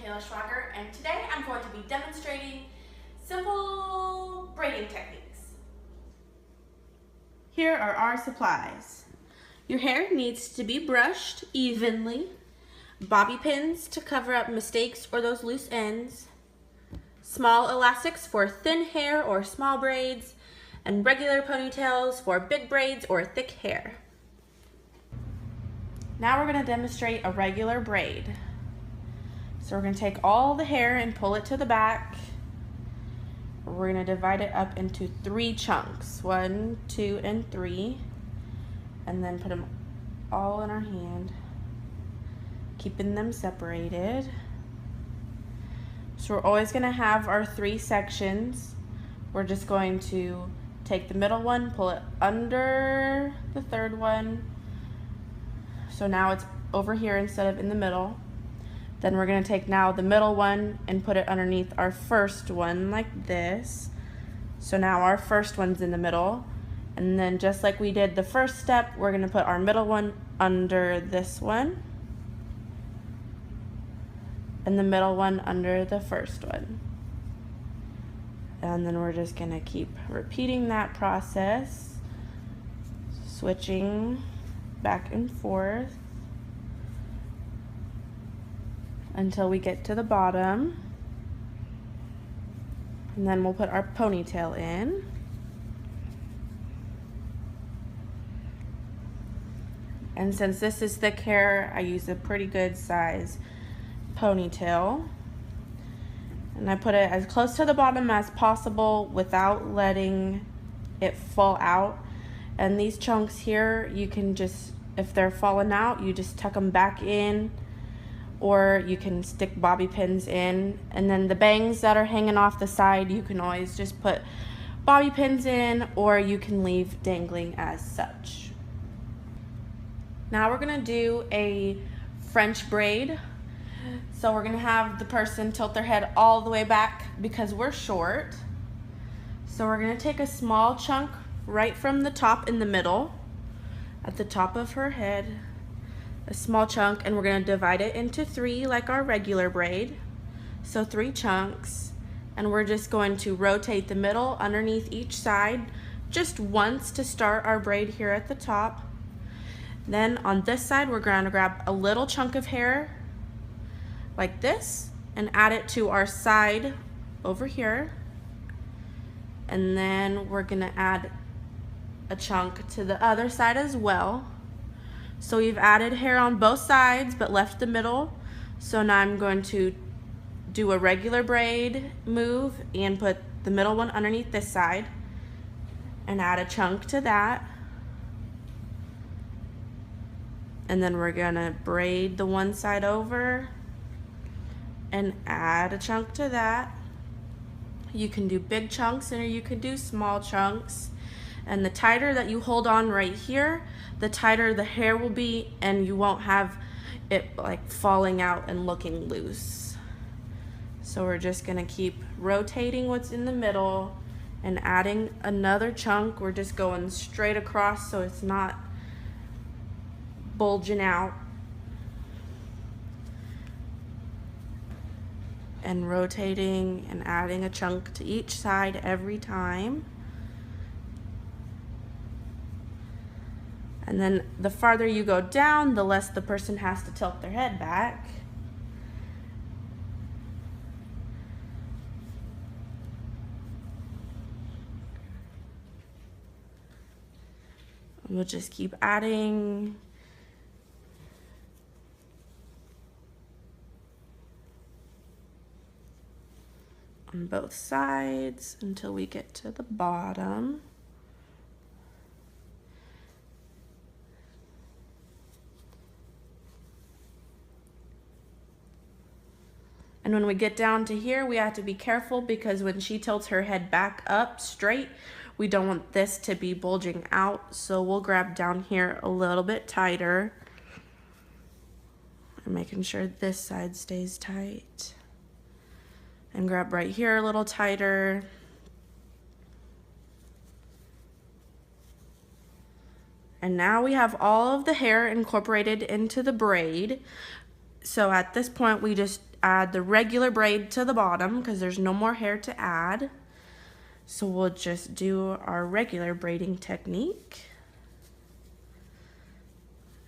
And today I'm going to be demonstrating simple braiding techniques. Here are our supplies. Your hair needs to be brushed evenly, bobby pins to cover up mistakes or those loose ends, small elastics for thin hair or small braids, and regular ponytails for big braids or thick hair. Now we're going to demonstrate a regular braid. So we're going to take all the hair and pull it to the back. We're going to divide it up into 3 chunks, 1, 2, and 3, and then put them all in our hand, keeping them separated. So we're always going to have our 3 sections. We're just going to take the middle one, pull it under the third one, so now it's over here instead of in the middle. Then we're going to take now the middle one and put it underneath our first one like this. So now our first one's in the middle. And then just like we did the first step, we're going to put our middle one under this one. And the middle one under the first one. And then we're just going to keep repeating that process, switching back and forth until we get to the bottom, and then we'll put our ponytail in. And since this is thick hair, I use a pretty good size ponytail, and I put it as close to the bottom as possible without letting it fall out. And these chunks here, you can just, if they're falling out, you just tuck them back in, or you can stick bobby pins in. And then the bangs that are hanging off the side, you can always just put bobby pins in, or you can leave dangling as such. Now we're gonna do a French braid. So we're gonna have the person tilt their head all the way back because we're short. So we're gonna take a small chunk right from the top in the middle, at the top of her head, a small chunk, and we're going to divide it into 3 like our regular braid. So 3 chunks, and we're just going to rotate the middle underneath each side just once to start our braid here at the top. Then on this side, we're going to grab a little chunk of hair like this and add it to our side over here. And then we're going to add a chunk to the other side as well. So we've added hair on both sides but left the middle. So now I'm going to do a regular braid move and put the middle one underneath this side and add a chunk to that. And then we're gonna braid the one side over and add a chunk to that. You can do big chunks or you can do small chunks. And the tighter that you hold on right here, the tighter the hair will be, and you won't have it like falling out and looking loose. So we're just gonna keep rotating what's in the middle and adding another chunk. We're just going straight across so it's not bulging out. And rotating and adding a chunk to each side every time. And then the farther you go down, the less the person has to tilt their head back. And we'll just keep adding. On both sides until we get to the bottom. And when we get down to here, we have to be careful because when she tilts her head back up straight, we don't want this to be bulging out. So we'll grab down here a little bit tighter. And making sure this side stays tight. And grab right here a little tighter. And now we have all of the hair incorporated into the braid. So at this point, we just add the regular braid to the bottom because there's no more hair to add. So we'll just do our regular braiding technique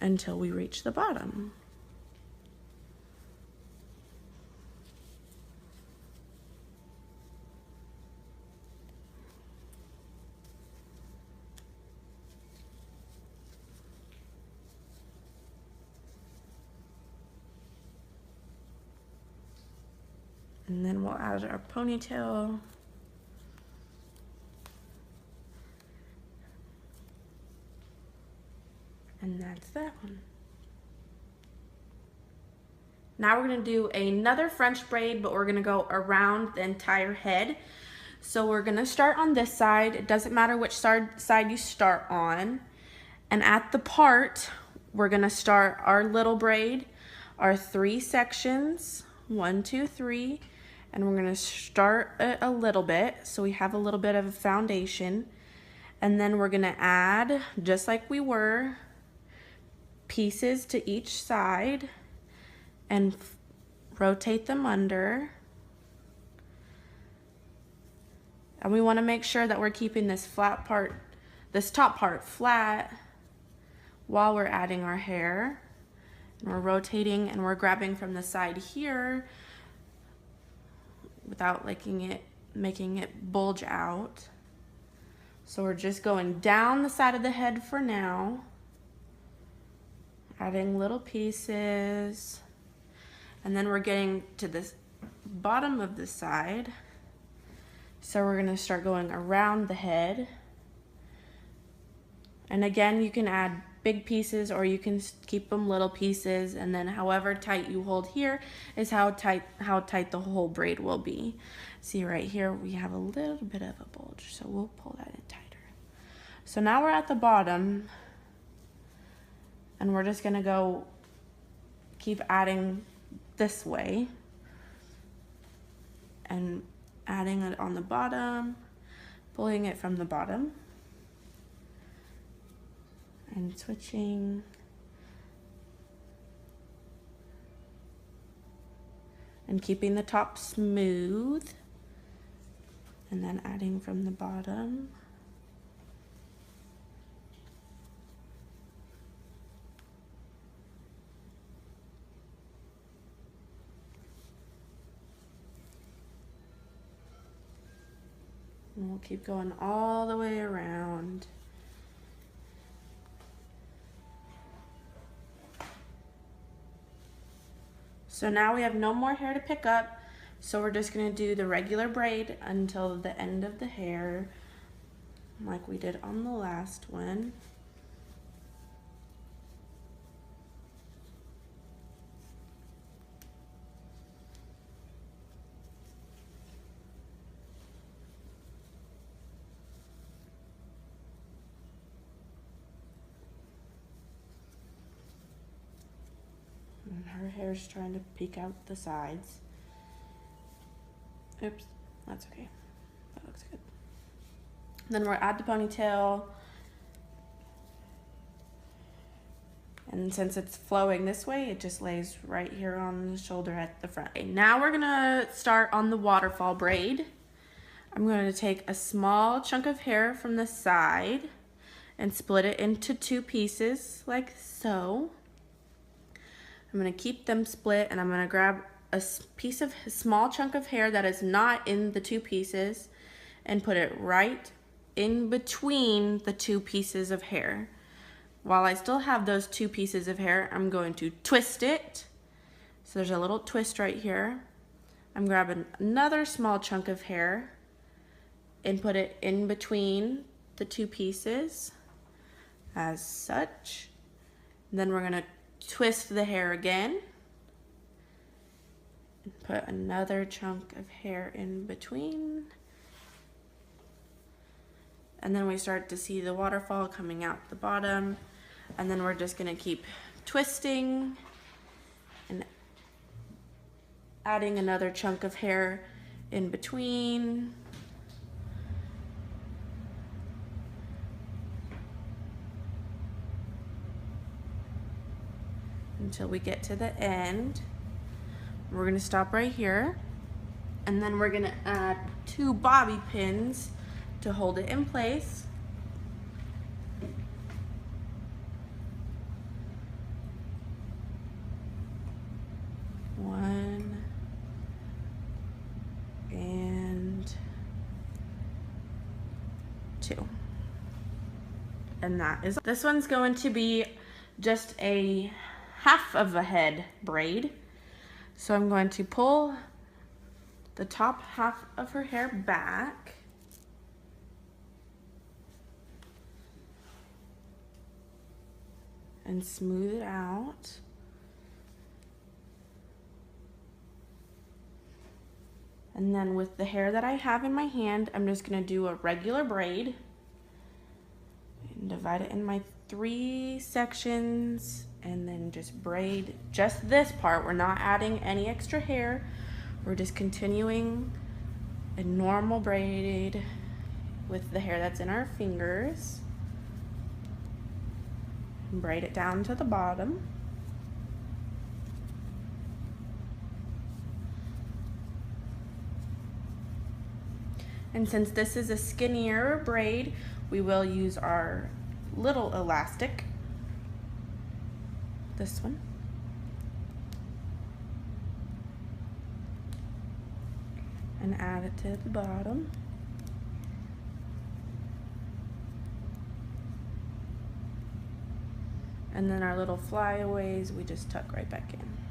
until we reach the bottom. And then we'll add our ponytail. And that's that one. Now we're gonna do another French braid, but we're gonna go around the entire head. So we're gonna start on this side. It doesn't matter which side you start on. And at the part, we're gonna start our little braid, our 3 sections, 1, 2, 3, and we're gonna start it a little bit so we have a little bit of a foundation. And then we're gonna add, just like we were, pieces to each side and rotate them under. And we wanna make sure that we're keeping this flat part, this top part flat while we're adding our hair. And we're rotating and we're grabbing from the side here without making it bulge out. So we're just going down the side of the head for now, adding little pieces, and then we're getting to this bottom of the side. So we're gonna start going around the head. And again, you can add big pieces or you can keep them little pieces, and then however tight you hold here is how tight the whole braid will be. See right here, we have a little bit of a bulge, so we'll pull that in tighter. So now we're at the bottom, and we're just gonna go keep adding this way and adding it on the bottom, pulling it from the bottom, and switching. And keeping the top smooth, and then adding from the bottom. And we'll keep going all the way around. So now we have no more hair to pick up, so we're just gonna do the regular braid until the end of the hair, like we did on the last one. And her hair's trying to peek out the sides. Oops, that's okay. That looks good. Then we'll add the ponytail. And since it's flowing this way, it just lays right here on the shoulder at the front. Okay, now we're gonna start on the waterfall braid. I'm going to take a small chunk of hair from the side and split it into 2 pieces like so. I'm going to keep them split, and I'm going to grab a small chunk of hair that is not in the 2 pieces and put it right in between the 2 pieces of hair. While I still have those 2 pieces of hair, I'm going to twist it. So there's a little twist right here. I'm grabbing another small chunk of hair and put it in between the 2 pieces as such. And then we're going to twist the hair again and put another chunk of hair in between, and then we start to see the waterfall coming out the bottom, and then we're just going to keep twisting and adding another chunk of hair in between. until we get to the end. We're gonna stop right here, and then we're gonna add 2 bobby pins to hold it in place. One and 2. And that is, this one's going to be just a half of a head braid. So I'm going to pull the top half of her hair back. And smooth it out. And then with the hair that I have in my hand, I'm just gonna do a regular braid and divide it in my 3 sections, and then just braid just this part. We're not adding any extra hair. We're just continuing a normal braid with the hair that's in our fingers. And braid it down to the bottom. And since this is a skinnier braid, we will use our little elastic, this one. And add it to the bottom. And then our little flyaways, we just tuck right back in.